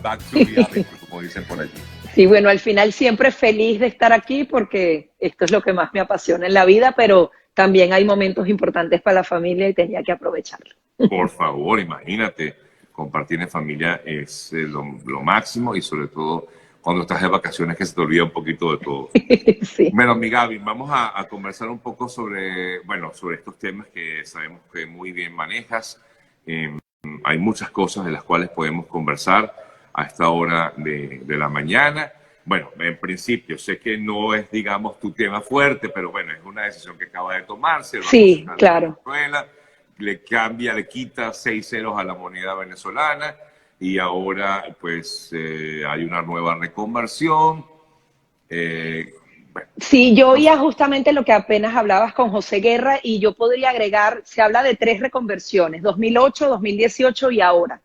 back to reality, como dicen por allí. Sí, bueno, al final siempre feliz de estar aquí porque esto es lo que más me apasiona en la vida, pero también hay momentos importantes para la familia y tenía que aprovecharlo. Por favor, imagínate, compartir en familia es lo máximo y sobre todo cuando estás de vacaciones que se te olvida un poquito de todo. Sí. Bueno, mi Gaby, vamos a conversar un poco sobre, bueno, sobre estos temas que sabemos que muy bien manejas. Hay muchas cosas de las cuales podemos conversar a esta hora de la mañana. Bueno, en principio, sé que no es, digamos, tu tema fuerte, pero bueno, es una decisión que acaba de tomarse el Banco Sí, Central de claro. Venezuela. Le cambia, le quita 6 ceros a la moneda venezolana y ahora pues hay una nueva reconversión. Bueno, Sí, yo no sé. oía justamente lo que apenas hablabas con José Guerra y yo podría agregar, se habla de 3 reconversiones, 2008, 2018 y ahora.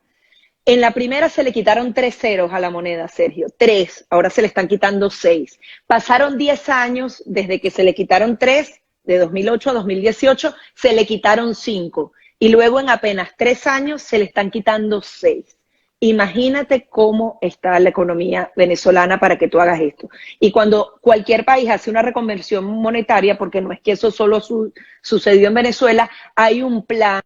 En la primera se le quitaron 3 ceros a la moneda, Sergio, 3, ahora se le están quitando 6. Pasaron 10 años desde que se le quitaron 3, de 2008 a 2018, se le quitaron 5. Y luego en apenas 3 años se le están quitando 6. Imagínate cómo está la economía venezolana para que tú hagas esto. Y cuando cualquier país hace una reconversión monetaria, porque no es que eso solo sucedió en Venezuela, hay un plan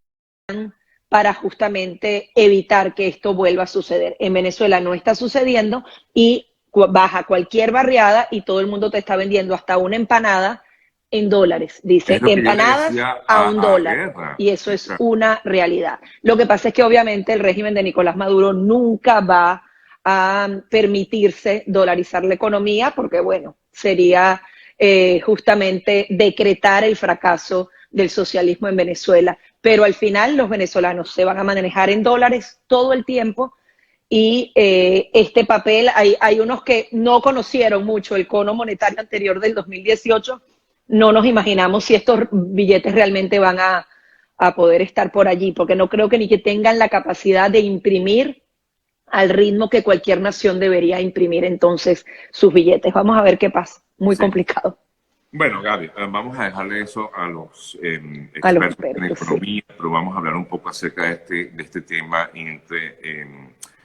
para justamente evitar que esto vuelva a suceder. En Venezuela no está sucediendo y vas a cualquier barriada y todo el mundo te está vendiendo hasta una empanada en dólares. Es Dice lo que yo le empanadas decía a $1 Guerra. y eso es una realidad. Lo que pasa es que obviamente el régimen de Nicolás Maduro nunca va a permitirse dolarizar la economía porque, bueno, sería justamente decretar el fracaso del socialismo en Venezuela. Pero al final los venezolanos se van a manejar en dólares todo el tiempo y este papel, hay unos que no conocieron mucho el cono monetario anterior del 2018, no nos imaginamos si estos billetes realmente van a poder estar por allí, porque no creo que ni que tengan la capacidad de imprimir al ritmo que cualquier nación debería imprimir entonces sus billetes. Vamos a ver qué pasa, muy Sí. complicado. Bueno, Gaby, vamos a dejarle eso a los A los expertos en expertos, sí. economía, pero vamos a hablar un poco acerca de este tema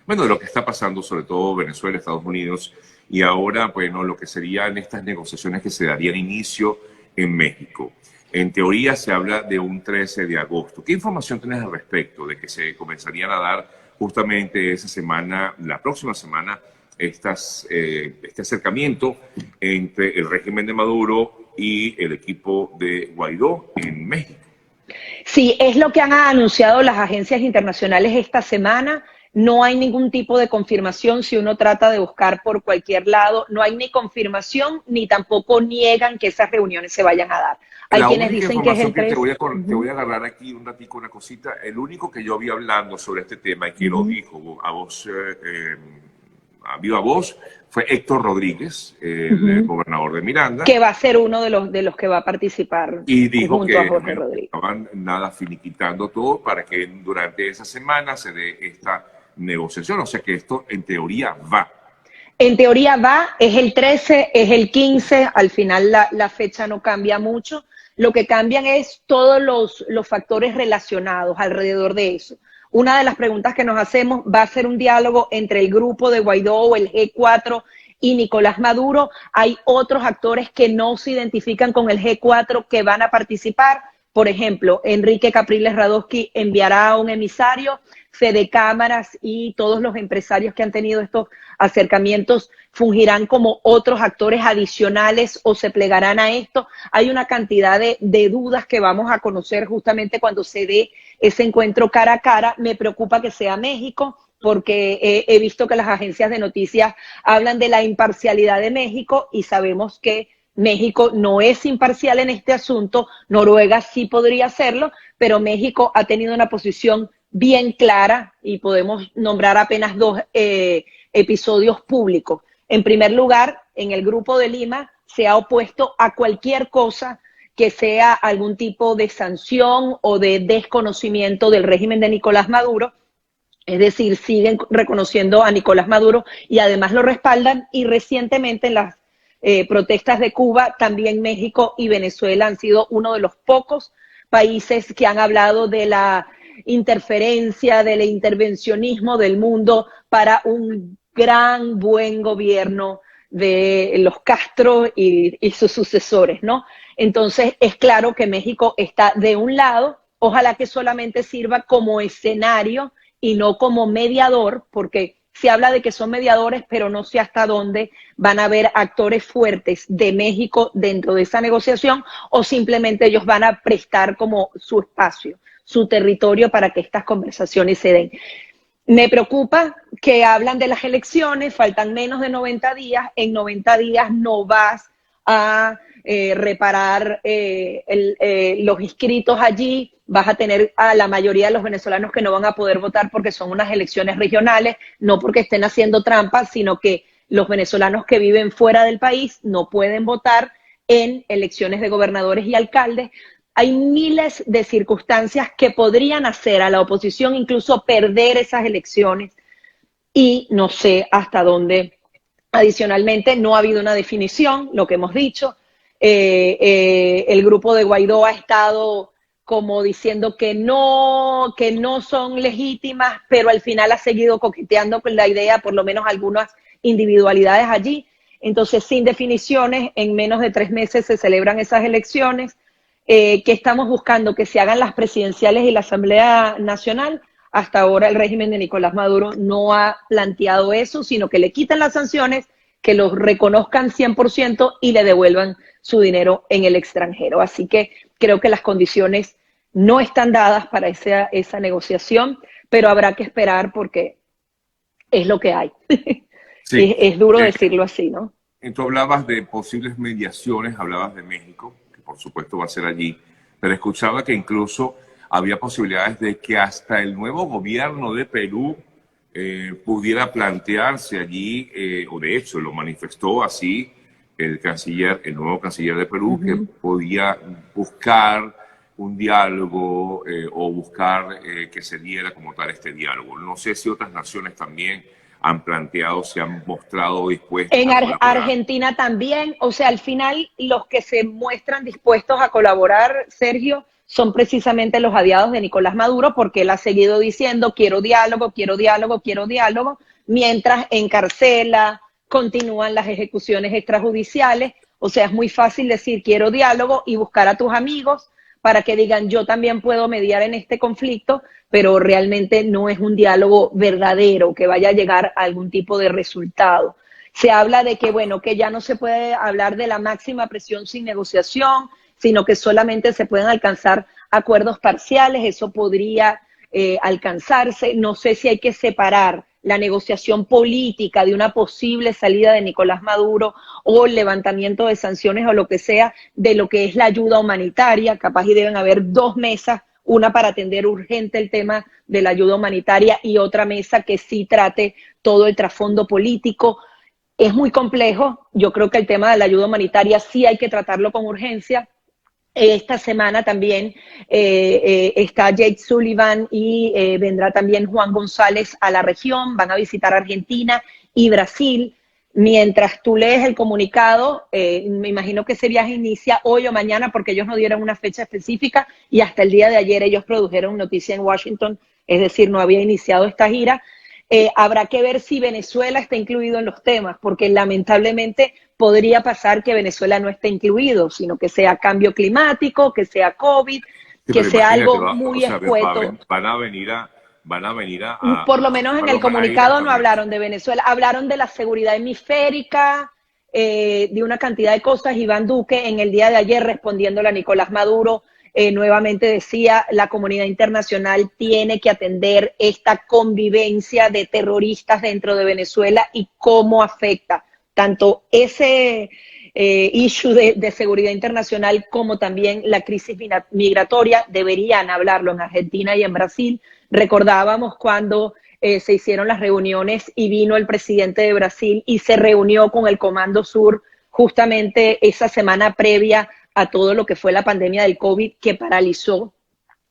bueno, de lo que está pasando, sobre todo Venezuela, Estados Unidos, y ahora, bueno, lo que serían estas negociaciones que se darían inicio en México. En teoría se habla de un 13 de agosto. ¿Qué información tienes al respecto de que se comenzarían a dar justamente esa semana, la próxima semana, este acercamiento entre el régimen de Maduro y el equipo de Guaidó en México? Sí, es lo que han anunciado las agencias internacionales esta semana. No hay ningún tipo de confirmación si uno trata de buscar por cualquier lado. No hay ni confirmación ni tampoco niegan que esas reuniones se vayan a dar. Hay La quienes única dicen que es información el que 3. te voy a agarrar aquí un ratico, una cosita, el único que yo vi hablando sobre este tema y que lo dijo a viva voz fue Héctor Rodríguez, el gobernador de Miranda, Que va a ser uno de los que va a participar y dijo junto a que, Jorge bueno, que Rodríguez. estaban nada finiquitando todo para que durante esa semana se dé esta negociación. O sea que esto en teoría va. En teoría va, es el 13, es el 15, al final la fecha no cambia mucho. Lo que cambian es todos los factores relacionados alrededor de eso. Una de las preguntas que nos hacemos, ¿va a ser un diálogo entre el grupo de Guaidó o el G4 y Nicolás Maduro? Hay otros actores que no se identifican con el G4 que van a participar. Por ejemplo, Enrique Capriles Radosky enviará a un emisario, Fede Cámaras y todos los empresarios que han tenido estos acercamientos fungirán como otros actores adicionales o se plegarán a esto. Hay una cantidad de dudas que vamos a conocer justamente cuando se dé ese encuentro cara a cara. Me preocupa que sea México, porque he visto que las agencias de noticias hablan de la imparcialidad de México y sabemos que México no es imparcial en este asunto, Noruega sí podría hacerlo, pero México ha tenido una posición bien clara y podemos nombrar apenas 2 episodios públicos. En primer lugar, en el Grupo de Lima se ha opuesto a cualquier cosa que sea algún tipo de sanción o de desconocimiento del régimen de Nicolás Maduro. Es decir, siguen reconociendo a Nicolás Maduro y además lo respaldan. Y recientemente en las protestas de Cuba, también México y Venezuela han sido uno de los pocos países que han hablado de la interferencia, del intervencionismo del mundo para un gran, buen gobierno de los Castro y sus sucesores, ¿no? Entonces, es claro que México está de un lado, ojalá que solamente sirva como escenario y no como mediador, porque se habla de que son mediadores, pero no sé hasta dónde van a haber actores fuertes de México dentro de esa negociación o simplemente ellos van a prestar como su espacio, su territorio para que estas conversaciones se den. Me preocupa que hablan de las elecciones, faltan menos de 90 días, en 90 días no vas a reparar los inscritos allí, vas a tener a la mayoría de los venezolanos que no van a poder votar porque son unas elecciones regionales, no porque estén haciendo trampas, sino que los venezolanos que viven fuera del país no pueden votar en elecciones de gobernadores y alcaldes. Hay miles de circunstancias que podrían hacer a la oposición incluso perder esas elecciones y no sé hasta dónde. Adicionalmente, no ha habido una definición, lo que hemos dicho. El grupo de Guaidó ha estado como diciendo que no son legítimas, pero al final ha seguido coqueteando con la idea, por lo menos algunas individualidades allí. Entonces, sin definiciones, en menos de 3 meses se celebran esas elecciones. Que estamos buscando que se hagan las presidenciales y la Asamblea Nacional. Hasta ahora el régimen de Nicolás Maduro no ha planteado eso, sino que le quitan las sanciones, que los reconozcan 100% y le devuelvan su dinero en el extranjero. Así que creo que las condiciones no están dadas para esa negociación, pero habrá que esperar porque es lo que hay. Sí. Es duro decirlo así, ¿no? Tú hablabas de posibles mediaciones, hablabas de México, que por supuesto va a ser allí, pero escuchaba que incluso había posibilidades de que hasta el nuevo gobierno de Perú pudiera plantearse allí, o de hecho lo manifestó así el nuevo canciller de Perú, que podía buscar un diálogo o buscar que se diera como tal este diálogo. No sé si otras naciones también han planteado, se han mostrado dispuestos en a colaborar. Argentina también, o sea, al final los que se muestran dispuestos a colaborar, Sergio, son precisamente los aliados de Nicolás Maduro, porque él ha seguido diciendo quiero diálogo, quiero diálogo, quiero diálogo, mientras encarcela, continúan las ejecuciones extrajudiciales. O sea, es muy fácil decir quiero diálogo y buscar a tus amigos para que digan yo también puedo mediar en este conflicto, pero realmente no es un diálogo verdadero que vaya a llegar a algún tipo de resultado. Se habla de que, bueno, que ya no se puede hablar de la máxima presión sin negociación, sino que solamente se pueden alcanzar acuerdos parciales, eso podría alcanzarse. No sé si hay que separar la negociación política de una posible salida de Nicolás Maduro o el levantamiento de sanciones o lo que sea, de lo que es la ayuda humanitaria. Capaz y deben haber 2 mesas, una para atender urgente el tema de la ayuda humanitaria y otra mesa que sí trate todo el trasfondo político. Es muy complejo, yo creo que el tema de la ayuda humanitaria sí hay que tratarlo con urgencia. Esta semana también está Jake Sullivan y vendrá también Juan González a la región, van a visitar Argentina y Brasil. Mientras tú lees el comunicado, me imagino que ese viaje inicia hoy o mañana porque ellos no dieron una fecha específica y hasta el día de ayer ellos produjeron noticia en Washington, es decir, no había iniciado esta gira. Habrá que ver si Venezuela está incluido en los temas, porque lamentablemente podría pasar que Venezuela no esté incluido, sino que sea cambio climático, que sea COVID, Sí, que sea algo muy o sea, escueto. van a venir Por lo menos en el comunicado no también. hablaron de Venezuela, hablaron de la seguridad hemisférica, de una cantidad de cosas. Iván Duque en el día de ayer respondiéndole a Nicolás Maduro, nuevamente decía, la comunidad internacional tiene que atender esta convivencia de terroristas dentro de Venezuela y cómo afecta tanto ese issue de seguridad internacional como también la crisis migratoria. Deberían hablarlo en Argentina y en Brasil. Recordábamos cuando se hicieron las reuniones y vino el presidente de Brasil y se reunió con el Comando Sur justamente esa semana previa a todo lo que fue la pandemia del COVID que paralizó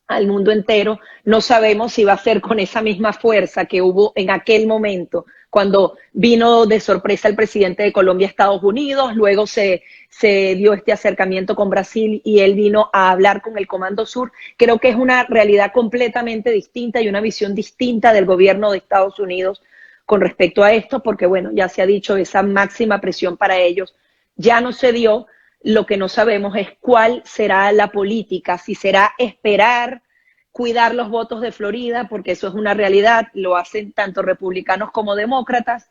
al mundo entero. No sabemos si va a ser con esa misma fuerza que hubo en aquel momento, cuando vino de sorpresa el presidente de Colombia a Estados Unidos, luego se se dio este acercamiento con Brasil y él vino a hablar con el Comando Sur. Creo que es una realidad completamente distinta y una visión distinta del gobierno de Estados Unidos con respecto a esto, porque bueno, ya se ha dicho, esa máxima presión para ellos ya no se dio. Lo que no sabemos es cuál será la política, si será esperar, cuidar los votos de Florida, porque eso es una realidad, lo hacen tanto republicanos como demócratas.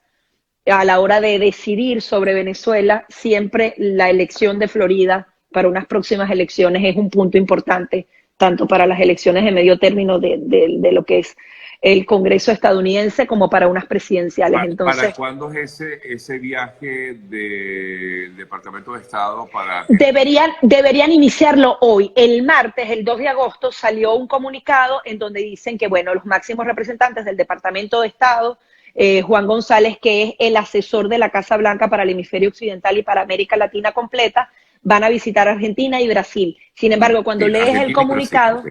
A la hora de decidir sobre Venezuela, siempre la elección de Florida para unas próximas elecciones es un punto importante, tanto para las elecciones de medio término de lo que es el Congreso estadounidense como para unas presidenciales. Entonces, ¿Para cuándo es ese viaje del Departamento de Estado para deberían iniciarlo hoy. El martes, el 2 de agosto, salió un comunicado en donde dicen que, bueno, los máximos representantes del Departamento de Estado, Juan González, que es el asesor de la Casa Blanca para el hemisferio occidental y para América Latina completa, van a visitar Argentina y Brasil. Sin embargo, cuando lees el comunicado,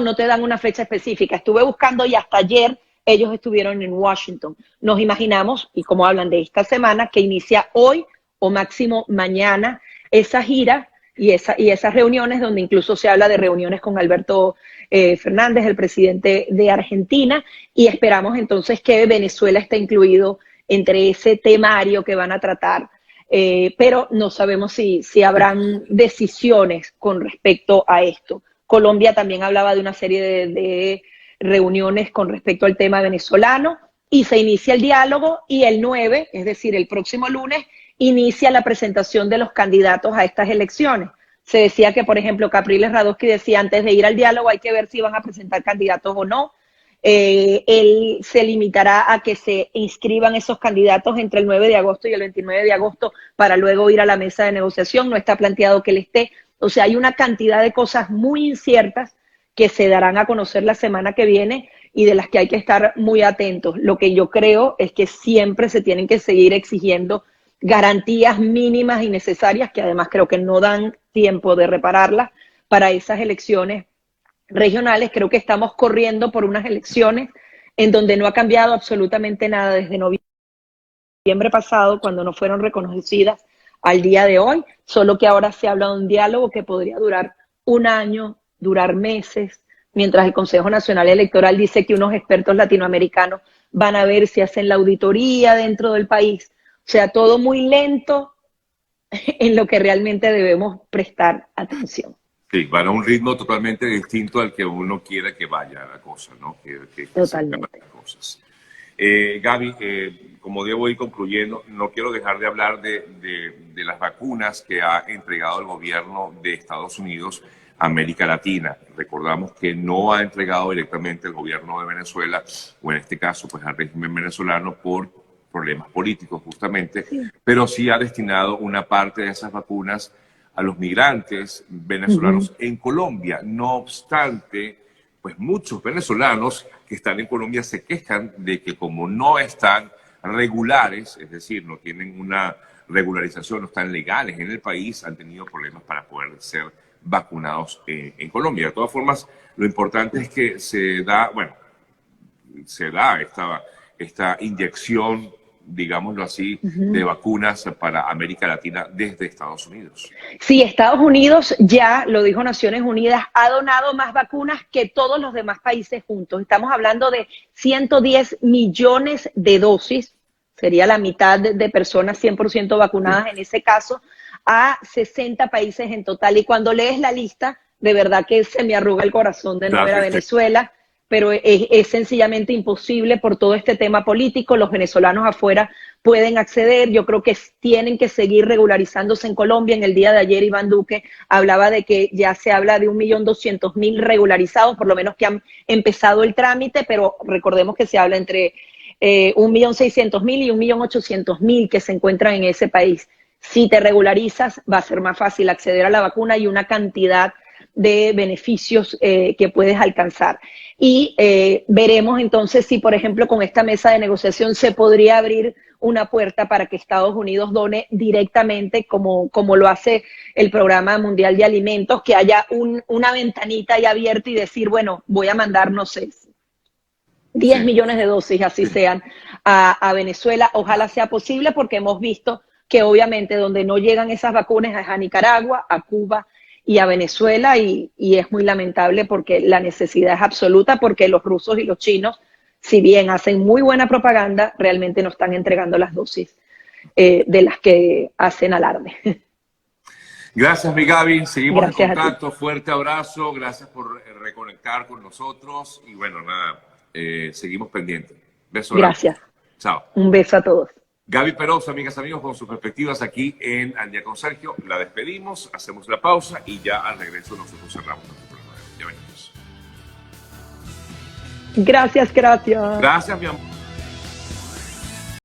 no te dan una fecha específica. Estuve buscando y hasta ayer ellos estuvieron en Washington. Nos imaginamos, y como hablan de esta semana, que inicia hoy o máximo mañana esa gira y esas reuniones, donde incluso se habla de reuniones con Alberto Fernández, el presidente de Argentina, y esperamos entonces que Venezuela esté incluido entre ese temario que van a tratar. Pero no sabemos si habrán decisiones con respecto a esto. Colombia también hablaba de una serie de reuniones con respecto al tema venezolano, y se inicia el diálogo, y el 9, es decir, el próximo lunes, inicia la presentación de los candidatos a estas elecciones. Se decía que, por ejemplo, Capriles Radosky decía, antes de ir al diálogo hay que ver si van a presentar candidatos o no. Él se limitará a que se inscriban esos candidatos entre el 9 de agosto y el 29 de agosto para luego ir a la mesa de negociación. No está planteado que él esté. O sea, hay una cantidad de cosas muy inciertas que se darán a conocer la semana que viene y de las que hay que estar muy atentos. Lo que yo creo es que siempre se tienen que seguir exigiendo garantías mínimas y necesarias, que además creo que no dan tiempo de repararlas para esas elecciones regionales. Creo que estamos corriendo por unas elecciones en donde no ha cambiado absolutamente nada desde noviembre pasado, cuando no fueron reconocidas, al día de hoy, solo que ahora se habla de un diálogo que podría durar un año, durar meses, mientras el Consejo Nacional Electoral dice que unos expertos latinoamericanos van a ver si hacen la auditoría dentro del país. O sea, todo muy lento en lo que realmente debemos prestar atención. Sí, van a un ritmo totalmente distinto al que uno quiera que vaya la cosa, ¿no? Que Totalmente. las cosas. Gaby, como debo ir concluyendo, no quiero dejar de hablar de las vacunas que ha entregado el gobierno de Estados Unidos a América Latina. Recordamos que no ha entregado directamente el gobierno de Venezuela, o en este caso, pues al régimen venezolano, por problemas políticos justamente, sí, pero sí ha destinado una parte de esas vacunas a los migrantes venezolanos en Colombia. No obstante, pues muchos venezolanos que están en Colombia se quejan de que como no están regulares, es decir, no tienen una regularización, no están legales en el país, han tenido problemas para poder ser vacunados en Colombia. De todas formas, lo importante es que se da esta inyección, digámoslo así, de vacunas para América Latina desde Estados Unidos. Sí, Estados Unidos ya, lo dijo Naciones Unidas, ha donado más vacunas que todos los demás países juntos. Estamos hablando de 110 millones de dosis, sería la mitad de personas 100% vacunadas en ese caso, a 60 países en total. Y cuando lees la lista, de verdad que se me arruga el corazón de no ver a Venezuela, pero es sencillamente imposible por todo este tema político. Los venezolanos afuera pueden acceder. Yo creo que tienen que seguir regularizándose en Colombia. En el día de ayer, Iván Duque hablaba de que ya se habla de 1.200.000 regularizados, por lo menos que han empezado el trámite, pero recordemos que se habla entre 1.600.000 y 1.800.000 que se encuentran en ese país. Si te regularizas, va a ser más fácil acceder a la vacuna y una cantidad de beneficios que puedes alcanzar. Y veremos entonces si, por ejemplo, con esta mesa de negociación se podría abrir una puerta para que Estados Unidos done directamente, como lo hace el Programa Mundial de Alimentos, que haya una ventanita ahí abierta y decir, bueno, voy a mandar, no sé, 10 millones de dosis, así sean, a Venezuela. Ojalá sea posible, porque hemos visto que obviamente donde no llegan esas vacunas es a Nicaragua, a Cuba y a Venezuela, y es muy lamentable porque la necesidad es absoluta, porque los rusos y los chinos, si bien hacen muy buena propaganda, realmente no están entregando las dosis de las que hacen alarde. Gracias, mi Gaby. Seguimos en Gracias a ti. contacto. Fuerte abrazo. Gracias por reconectar con nosotros. Y bueno, nada, seguimos pendientes. Beso grande. Gracias. Chao. Un beso a todos. Gaby Peroso, amigas, amigos, con sus perspectivas aquí en Al Día con Sergio. La despedimos, hacemos la pausa y ya al regreso nosotros cerramos nuestro programa. Ya venimos. Gracias, gracias. Gracias, mi amor.